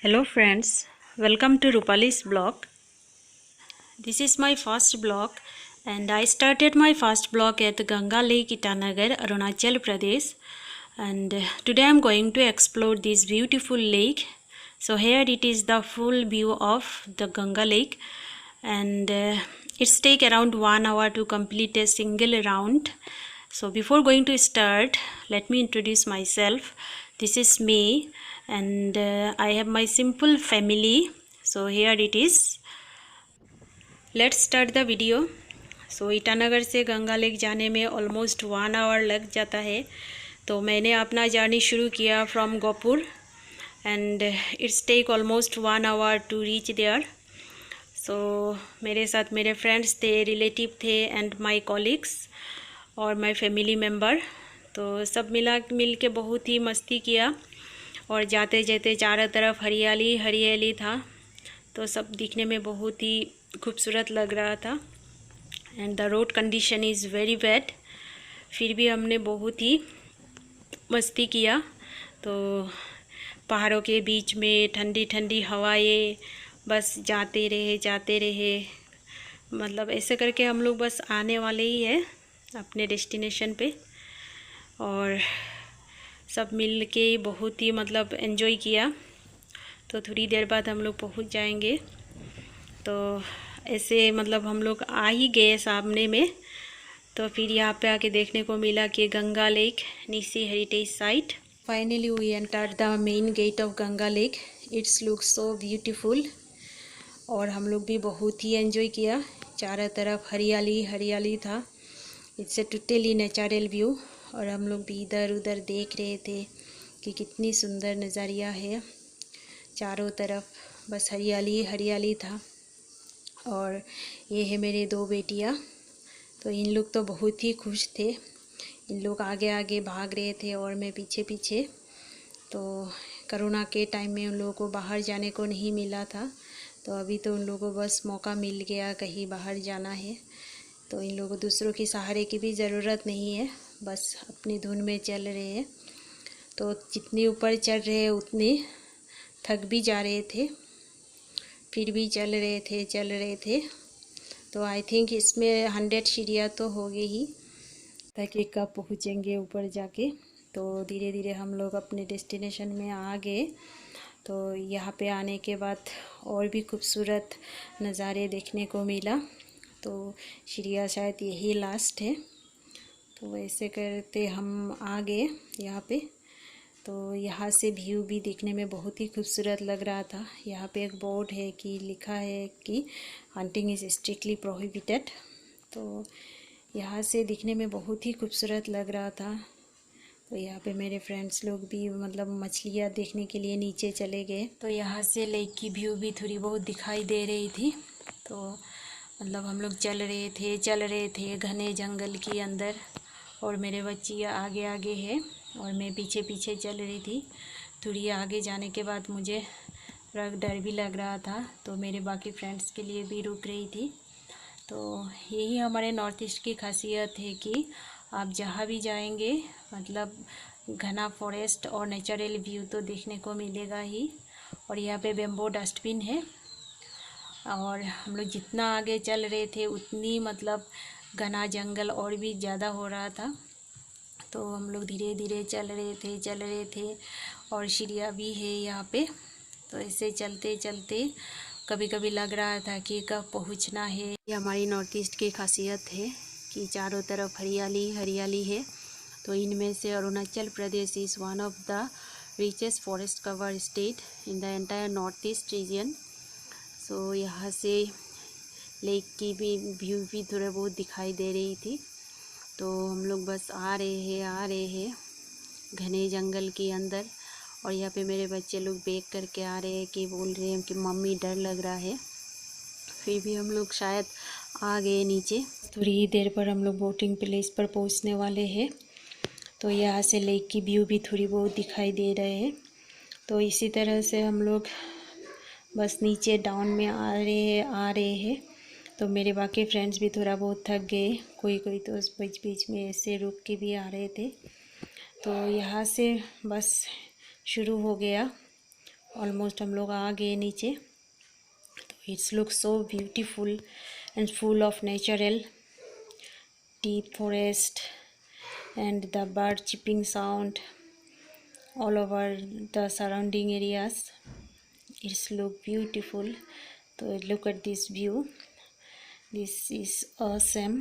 Hello friends, welcome to Rupali's blog. This is my first blog and I started my first blog at Ganga Lake, Itanagar, Arunachal Pradesh, and today I am going to explore this beautiful lake. So here it is the full view of the Ganga Lake, and it's take around 1 hour to complete a single round. So before going to start, let me introduce myself. This is me, and I have my simple family. So here it is. Let's start the video. So Itanagar से Ganga lake जाने में almost 1 our लग जाता है। तो मैंने अपना journey शुरू किया from Gopur and it's take almost 1 hour to reach there. So मेरे साथ मेरे फ्रेंड्स थे, रिलेटिव थे एंड माय कॉलीग्स और माय फैमिली मेम्बर। तो सब मिल के बहुत ही मस्ती किया और जाते जाते चारों तरफ हरियाली हरियाली था। तो सब दिखने में बहुत ही खूबसूरत लग रहा था and the road condition is very bad. फिर भी हमने बहुत ही मस्ती किया। तो पहाड़ों के बीच में ठंडी ठंडी हवाएं, बस जाते रहे। मतलब ऐसे करके हम लोग बस आने वाले ही हैं अपने डेस्टिनेशन पे, और सब मिल के बहुत ही मतलब एंजॉय किया। तो थोड़ी देर बाद हम लोग पहुंच जाएंगे। तो ऐसे मतलब हम लोग आ ही गए सामने में। तो फिर यहाँ पे आके देखने को मिला कि गंगा लेक निसी heritage site. Finally we entered the main gate of Ganga lake. It's look so beautiful और हम लोग भी बहुत ही एंजॉय किया। चारों तरफ हरियाली हरियाली था। It's a totally natural view और हम लोग भी इधर उधर देख रहे थे कि कितनी सुंदर नज़ारिया है। चारों तरफ बस हरियाली हरियाली था। और ये है मेरे 2 बेटियाँ। तो इन लोग तो बहुत ही खुश थे। इन लोग आगे आगे भाग रहे थे और मैं पीछे पीछे। तो कोरोना के टाइम में उन लोगों को बाहर जाने को नहीं मिला था, तो अभी तो उन लोगों को बस मौका मिल गया कहीं बाहर जाना है। तो इन लोगों को दूसरों के सहारे की भी ज़रूरत नहीं है, बस अपनी धुन में चल रहे हैं। तो जितने ऊपर चढ़ रहे हैं उतने थक भी जा रहे थे, फिर भी चल रहे थे। तो आई थिंक इसमें 100 सीढ़ियाँ तो होगी ही, ताकि कब पहुँचेंगे ऊपर जाके। तो धीरे धीरे हम लोग अपने डेस्टिनेशन में आ गए। तो यहाँ पे आने के बाद और भी खूबसूरत नज़ारे देखने को मिला। तो सीढ़ियाँ शायद यही लास्ट है। तो ऐसे करते हम आ गए यहाँ पे। तो यहाँ से व्यू भी देखने में बहुत ही खूबसूरत लग रहा था। यहाँ पे एक बोर्ड है कि लिखा है कि हंटिंग इज़ स्ट्रिक्टली प्रोहिबिटेड। तो यहाँ से दिखने में बहुत ही खूबसूरत लग रहा था। तो यहाँ पे मेरे फ्रेंड्स लोग भी मतलब मछलियाँ देखने के लिए नीचे चले गए। तो यहाँ से लेक की व्यू भी थोड़ी बहुत दिखाई दे रही थी। तो मतलब हम लोग चल रहे थे घने जंगल के अंदर, और मेरे बच्चियाँ आगे आगे है और मैं पीछे पीछे चल रही थी। थोड़ी आगे जाने के बाद मुझे डर भी लग रहा था, तो मेरे बाकी फ्रेंड्स के लिए भी रुक रही थी। तो यही हमारे नॉर्थ ईस्ट की खासियत है कि आप जहाँ भी जाएंगे मतलब घना फॉरेस्ट और नेचुरल व्यू तो देखने को मिलेगा ही। और यहाँ पे बेम्बो डस्टबिन है, और हम लोग जितना आगे चल रहे थे उतनी मतलब घना जंगल और भी ज़्यादा हो रहा था। तो हम लोग धीरे धीरे चल रहे थे और सीढ़ियाँ भी है यहाँ पे। तो ऐसे चलते चलते कभी कभी लग रहा था कि कब पहुँचना है। ये हमारी नॉर्थ ईस्ट की खासियत है कि चारों तरफ हरियाली हरियाली है। तो इनमें से Arunachal Pradesh is one of the richest forest cover state in the entire north east region. So यहाँ से लेक की भी व्यू भी थोड़ा बहुत दिखाई दे रही थी। तो हम लोग बस आ रहे हैं घने जंगल के अंदर। और यहाँ पे मेरे बच्चे लोग बैक करके आ रहे हैं कि बोल रहे हैं कि मम्मी डर लग रहा है। फिर भी हम लोग शायद आ गए नीचे। थोड़ी ही देर पर हम लोग बोटिंग प्लेस पर पहुँचने वाले हैं। तो यहाँ से लेक की व्यू भी थोड़ी बहुत दिखाई दे रहे हैं। तो इसी तरह से हम लोग बस नीचे डाउन में आ रहे हैं। तो मेरे बाकी फ्रेंड्स भी थोड़ा बहुत थक गए, कोई तो बीच बीच में ऐसे रुक के भी आ रहे थे। तो यहाँ से बस शुरू हो गया ऑलमोस्ट हम लोग आ गए नीचे। तो it's look so beautiful and full of natural deep forest and the bird chirping sound all over the surrounding areas. It's look beautiful. So look at this view. This is awesome.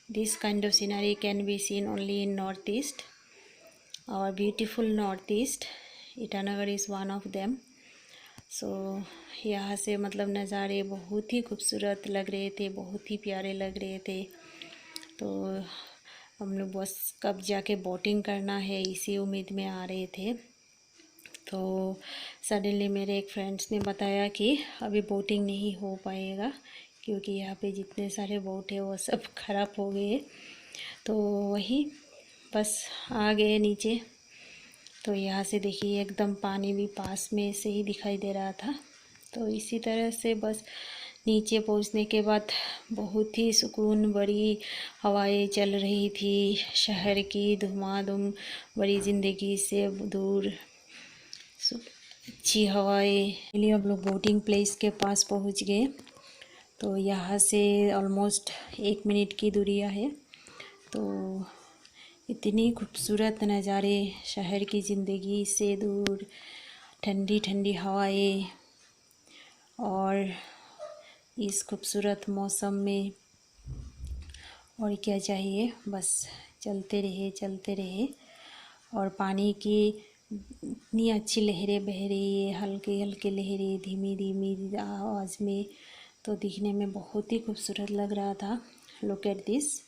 This kind of scenery can be seen only in northeast. Our beautiful northeast, Itanagar is one of them. सो यहाँ से मतलब नज़ारे बहुत ही खूबसूरत लग रहे थे, बहुत ही प्यारे लग रहे थे। तो हम लोग बस कब जाके बोटिंग करना है इसी उम्मीद में आ रहे थे। तो सडनली मेरे एक फ्रेंड्स ने बताया कि अभी बोटिंग नहीं हो पाएगा क्योंकि यहाँ पे जितने सारे बोट है वो सब ख़राब हो गए। तो वही बस आ गए नीचे। तो यहाँ से देखिए एकदम पानी भी पास में से ही दिखाई दे रहा था। तो इसी तरह से बस नीचे पहुँचने के बाद बहुत ही सुकून भरी हवाएं चल रही थी, शहर की धुमाधुम बड़ी ज़िंदगी से दूर अच्छी हवाएं। इसलिए हम लोग बोटिंग प्लेस के पास पहुँच गए। तो यहाँ से ऑलमोस्ट 1 मिनट की दूरियाँ है। तो इतनी खूबसूरत नज़ारे, शहर की ज़िंदगी से दूर, ठंडी ठंडी हवाएं और इस खूबसूरत मौसम में और क्या चाहिए। बस चलते रहे और पानी की इतनी अच्छी लहरें बह रही है, हल्के हल्के लहरें धीमी धीमी आवाज़ में। तो दिखने में बहुत ही खूबसूरत लग रहा था। Look at this.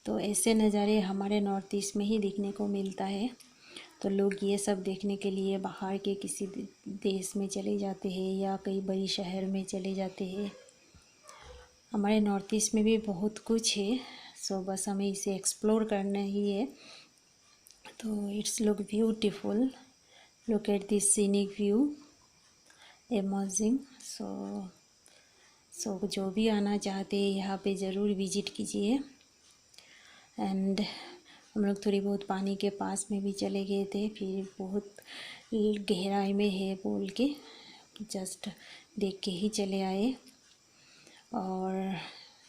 तो ऐसे नज़ारे हमारे नॉर्थ ईस्ट में ही देखने को मिलता है। तो लोग ये सब देखने के लिए बाहर के किसी देश में चले जाते हैं या कई बड़ी शहर में चले जाते हैं। हमारे नॉर्थ ईस्ट में भी बहुत कुछ है, सो बस हमें इसे एक्सप्लोर करना ही है। तो it's look beautiful. Look at this scenic view, amazing. So जो भी आना चाहते हैं यहाँ पे ज़रूर विज़िट कीजिए। एंड हम लोग थोड़ी बहुत पानी के पास में भी चले गए थे, फिर बहुत गहराई में है बोल के जस्ट देख के ही चले आए। और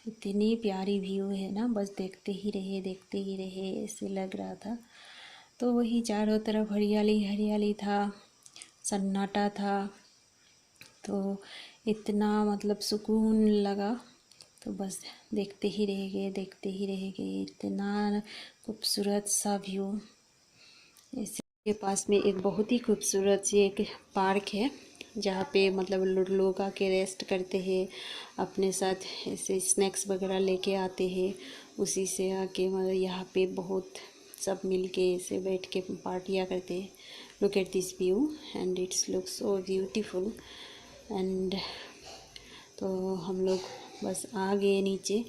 इतनी प्यारी व्यू है ना, बस देखते ही रहे ऐसे लग रहा था। तो वही चारों तरफ हरियाली हरियाली था, सन्नाटा था। तो इतना मतलब सुकून लगा। तो बस देखते ही रह गए इतना खूबसूरत सा व्यू। इसके पास में एक बहुत ही खूबसूरत सी एक पार्क है जहाँ पे मतलब लोग आके रेस्ट करते हैं, अपने साथ ऐसे स्नैक्स वगैरह लेके आते हैं। उसी से आके मतलब यहाँ पे बहुत सब मिलके ऐसे बैठ के पार्टियाँ करते हैं। Look at this view and it's look so beautiful. And तो हम लोग बस आ गए नीचे।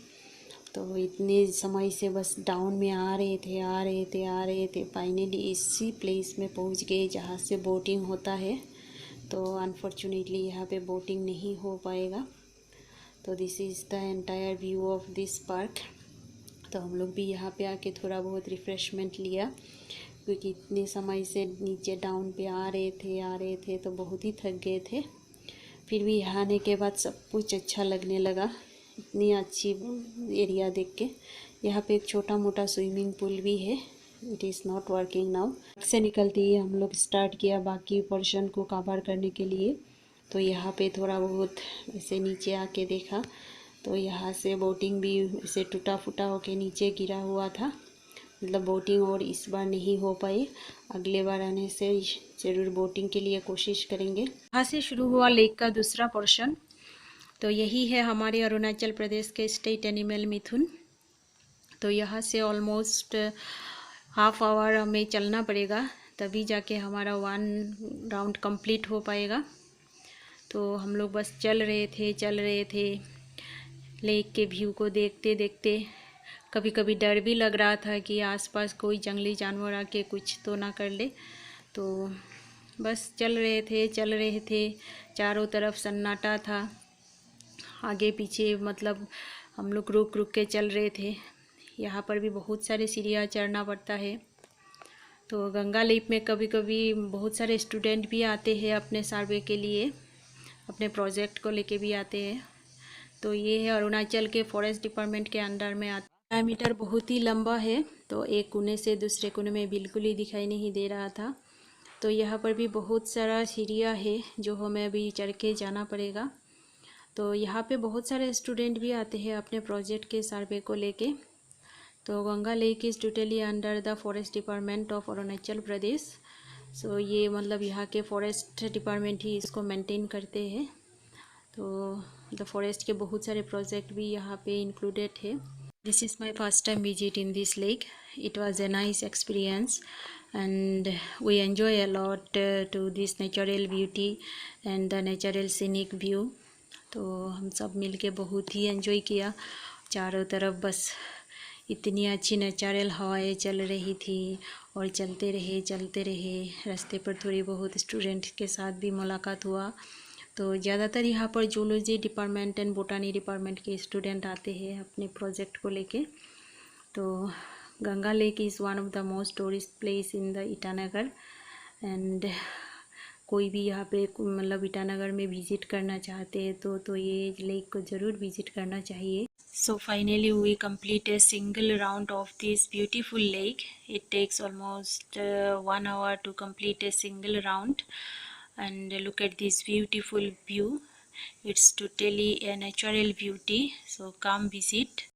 तो इतने समय से बस डाउन में आ रहे थे। फाइनली इसी प्लेस में पहुंच गए जहां से बोटिंग होता है। तो अनफॉर्चुनेटली यहाँ पे बोटिंग नहीं हो पाएगा। तो this is the entire view of this park. तो हम लोग भी यहाँ पे आके थोड़ा बहुत रिफ़्रेशमेंट लिया क्योंकि इतने समय से नीचे डाउन पे आ रहे थे तो बहुत ही थक गए थे। फिर भी यहाँ आने के बाद सब कुछ अच्छा लगने लगा, इतनी अच्छी एरिया देख के। यहाँ पे एक छोटा मोटा स्विमिंग पूल भी है। It is not working now. से निकलते ही हम लोग स्टार्ट किया बाकी पोर्शन को कवर करने के लिए। तो यहाँ पे थोड़ा बहुत ऐसे नीचे आके देखा तो यहाँ से बोटिंग भी ऐसे टूटा फूटा होके नीचे गिरा हुआ था। मतलब बोटिंग और इस बार नहीं हो पाई। अगले बार आने से ज़रूर बोटिंग के लिए कोशिश करेंगे। यहाँ से शुरू हुआ लेक का दूसरा पोर्शन। तो यही है हमारे अरुणाचल प्रदेश के स्टेट एनिमल मिथुन। तो यहाँ से ऑलमोस्ट हाफ आवर हमें चलना पड़ेगा तभी जाके हमारा 1 राउंड कंप्लीट हो पाएगा। तो हम लोग बस चल रहे थे लेक के व्यू को देखते। कभी कभी डर भी लग रहा था कि आसपास कोई जंगली जानवर आके कुछ तो ना कर ले। तो बस चल रहे थे। चारों तरफ सन्नाटा था, आगे पीछे मतलब हम लोग रुक के चल रहे थे। यहाँ पर भी बहुत सारे सीढ़ियाँ चढ़ना पड़ता है। तो गंगा लेक में कभी कभी बहुत सारे स्टूडेंट भी आते हैं अपने सर्वे के लिए, अपने प्रोजेक्ट को लेके भी आते हैं। तो ये है अरुणाचल के फॉरेस्ट डिपार्टमेंट के अंडर में आता। डायमीटर बहुत ही लंबा है, तो एक कोने से दूसरे कोने में बिल्कुल ही दिखाई नहीं दे रहा था। तो यहाँ पर भी बहुत सारा सीढ़ियाँ है जो हमें अभी चढ़ के जाना पड़ेगा। तो यहाँ पे बहुत सारे स्टूडेंट भी आते हैं अपने प्रोजेक्ट के सर्वे को लेके। तो Ganga lake is totally under the forest department of Arunachal Pradesh. So ये मतलब यहाँ के फॉरेस्ट डिपार्टमेंट ही इसको मेंटेन करते हैं। तो द फॉरेस्ट के बहुत सारे प्रोजेक्ट भी यहाँ पे इंक्लूडेड है। This is my first time visit in this lake. It was a nice experience and we enjoy a lot to this natural beauty and the natural scenic view. तो हम सब मिलके बहुत ही एंजॉय किया। चारों तरफ बस इतनी अच्छी नेचुरल हवाएं चल रही थी और चलते रहे। रास्ते पर थोड़ी बहुत स्टूडेंट के साथ भी मुलाकात हुआ। तो ज़्यादातर यहाँ पर जूलॉजी डिपार्टमेंट एंड बोटानी डिपार्टमेंट के स्टूडेंट आते हैं अपने प्रोजेक्ट को लेके। तो Ganga lake is one of the most tourist place in the Itanagar and कोई भी यहाँ पे मतलब ईटानगर में विज़िट करना चाहते हैं तो ये लेक को ज़रूर विज़िट करना चाहिए। So finally we complete a single round of this beautiful lake. It takes almost 1 hour to complete a single round. And look at this beautiful view. It's totally a natural beauty, so come visit.